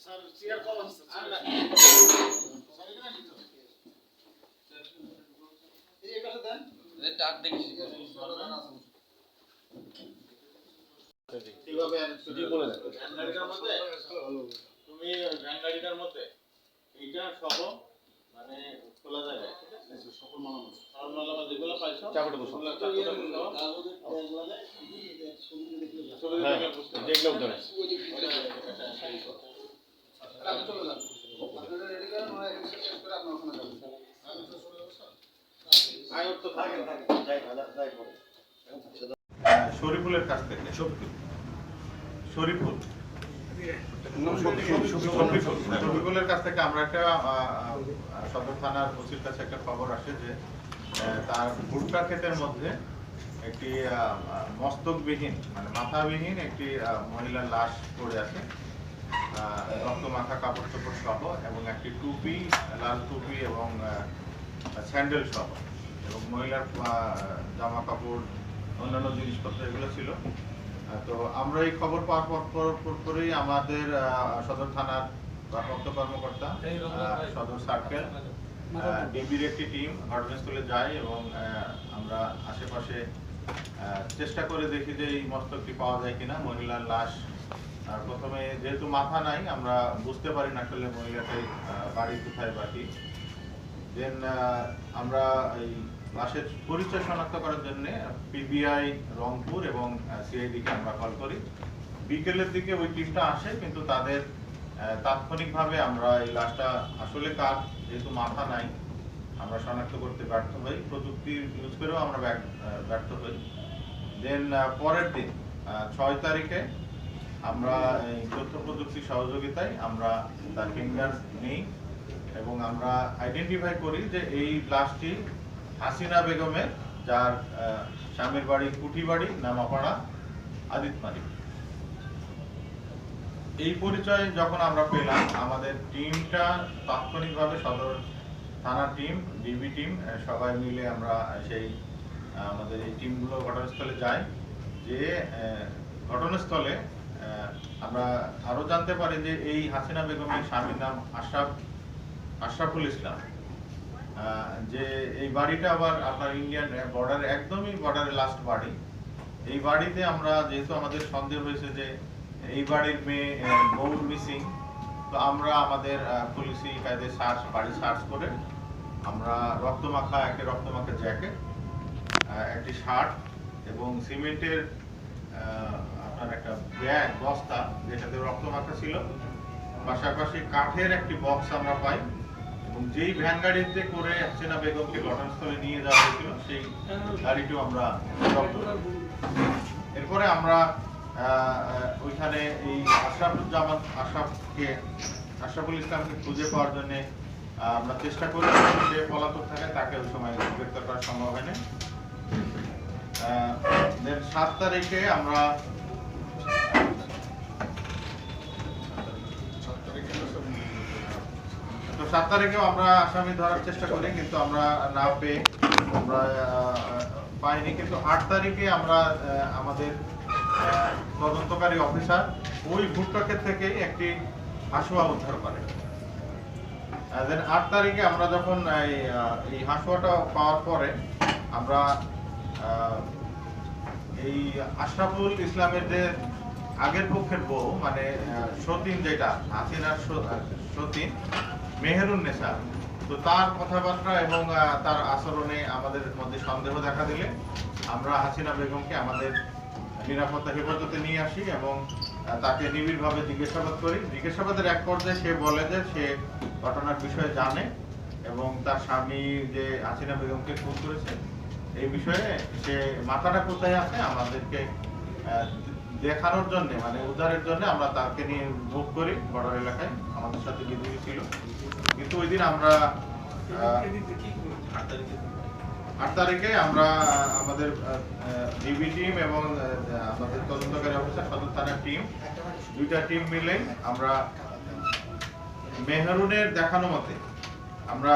তুমি ভ্যান গাড়িটার মধ্যে এইটা সহ মানে খোলা জায়গায় সকল মালামাল যেগুলো পাইছো শরীফুলের কাছ থেকে শফিকুলের কাছ থেকে আমরা একটা সদর থানার ওসির কাছে একটা খবর আসে যে তার ভুট্টা ক্ষেতের মধ্যে একটি মস্তকবিহীন মানে মাথাবিহীন একটি মহিলার লাশ পড়ে আছে, রক্ত মাখা কাপড় চোপড় সহ, এবং একটি টুপি, লাল টুপি এবং স্যান্ডেল সহ, এবং মহিলার জামা কাপড় অন্যান্য জিনিসপত্র এগুলো ছিল। তো আমরা এই খবর পাওয়ার পরেই আমাদের সদর থানার ভারপ্রাপ্ত কর্মকর্তা, সদর সার্কেল, ডিবির একটি টিম ঘটনাস্থলে যায় এবং আমরা আশেপাশে চেষ্টা করে দেখি যে এই মস্তকটি পাওয়া যায় কিনা। মহিলার লাশ প্রথমে যেহেতু মাথা নাই আমরা বুঝতে পারি না আসলে মহিলাটাই বাড়ি কোথায় বাকি। দেন আমরা এই লাশের পরিচয় শনাক্ত করার জন্য পিবিআই রংপুর এবং সিআইডিকে আমরা কল করি। বিকেলের দিকে ওই টিমটা আসে, কিন্তু তাদের তাৎক্ষণিকভাবে আমরা এই লাশটা আসলে কার, যেহেতু মাথা নাই, আমরা শনাক্ত করতে ব্যর্থ হই। প্রযুক্তি ইউজ করেও আমরা ব্যর্থ হই। দেন পরের দিন 6 তারিখে আমরা এই তথ্য প্রযুক্তি সহযোগিতায় আমরা তার ফিঙ্গার নিই এবং আমরা আইডেন্টিফাই করি যে এই লাশটি হাসিনা বেগমের, যার স্বামীর বাড়ি কুঠিবাড়ি, নামাপাড়া, আদিতমারি। এই পরিচয় যখন আমরা পেলাম, আমাদের টিমটা তাৎক্ষণিকভাবে সদর থানার টিম, ডিবি টিম সবাই মিলে আমরা সেই আমাদের এই টিমগুলো ঘটনাস্থলে যাই। যে ঘটনাস্থলে আমরা আরো জানতে পারি যে এই হাসিনা বেগমের স্বামীর নাম আশরাফুল ইসলাম, যে এই বাড়িটা আবার আপনার ইন্ডিয়ান বর্ডারে, একদমই বর্ডারের লাস্ট বাড়ি। এই বাড়িতে আমরা যেহেতু আমাদের সন্দেহ হয়েছে যে এই বাড়ির মেয়ে বউ মিসিং, তো আমরা আমাদের পুলিশি কায়দায় বাড়ি সার্চ করে আমরা রক্তমাখা জ্যাকেট, একটি শার্ট এবং সিমেন্টের আপনার একটা ব্যাগ, বস্তা যেটাতে রক্তমাখা ছিল, পাশাপাশি কাঠের একটি বক্স আমরা পাই, এবং যেই ভ্যান গাড়িতে করে হাসিনা বেগমকে ঘটনাস্থলে নিয়ে যাওয়া হয়েছিল সেই গাড়িটিও আমরা জব্দ করি। এরপরে আমরা ওইখানে এই আশরাফুল ইসলামকে খুঁজে পাওয়ার জন্য আমরা চেষ্টা করি। যে পলাতক থাকে তাকে ওই সময় গ্রেফতার করা সম্ভব হয়নি। 7 তারিখে আমরা তো 7 তারিখেও আমরা আসামি ধরার চেষ্টা করি, কিন্তু আমরা না পেয়ে আমরা পাইনি। কিন্তু 8 তারিখে আমরা আমাদের তদন্তকারী অফিসার ওই ভুট্টা ক্ষেত থেকে একটি হাসুয়া উদ্ধার করে। 8 তারিখে আমরা যখন এই হাসুয়াটা পাওয়ার পরে আমরা এই আশরাফুল ইসলামের যে আগের পক্ষের বউ, মানে সতীন, যেটা হাসিনার সতীন মেহেরুন্নেসা, তো তার কথাবার্তা এবং তার আচরণে আমাদের মধ্যে সন্দেহ দেখা দিলে আমরা হাসিনা বেগমকে আমাদের নিরাপত্তা হেফাজতে নিয়ে আসি এবং তাকে নিবিড়ভাবে জিজ্ঞাসাবাদ করি। জিজ্ঞাসাবাদের এক পর্যায়ে সে বলে যে সে ঘটনার বিষয়ে জানে এবং তার স্বামী যে হাসিনা বেগমকে খুন করেছে এই বিষয়ে সে মাথাটা কোথায় আছে আমাদেরকে দেখানোর জন্য, মানে উদ্ধারের জন্য আমরা তাকে নিয়ে মুভ করি বর্ডার এলাকায়। আমাদের সাথে বিদ্রোহী ছিল, কিন্তু ওই দিন আমরা 8 তারিখে আমরা আমাদের ডিবি টিম এবং আমাদের তদন্তকারী অফিসার সদর থানার টিম, দুইটা টিম মিলে আমরা মেহরুনের দেখানো মতে আমরা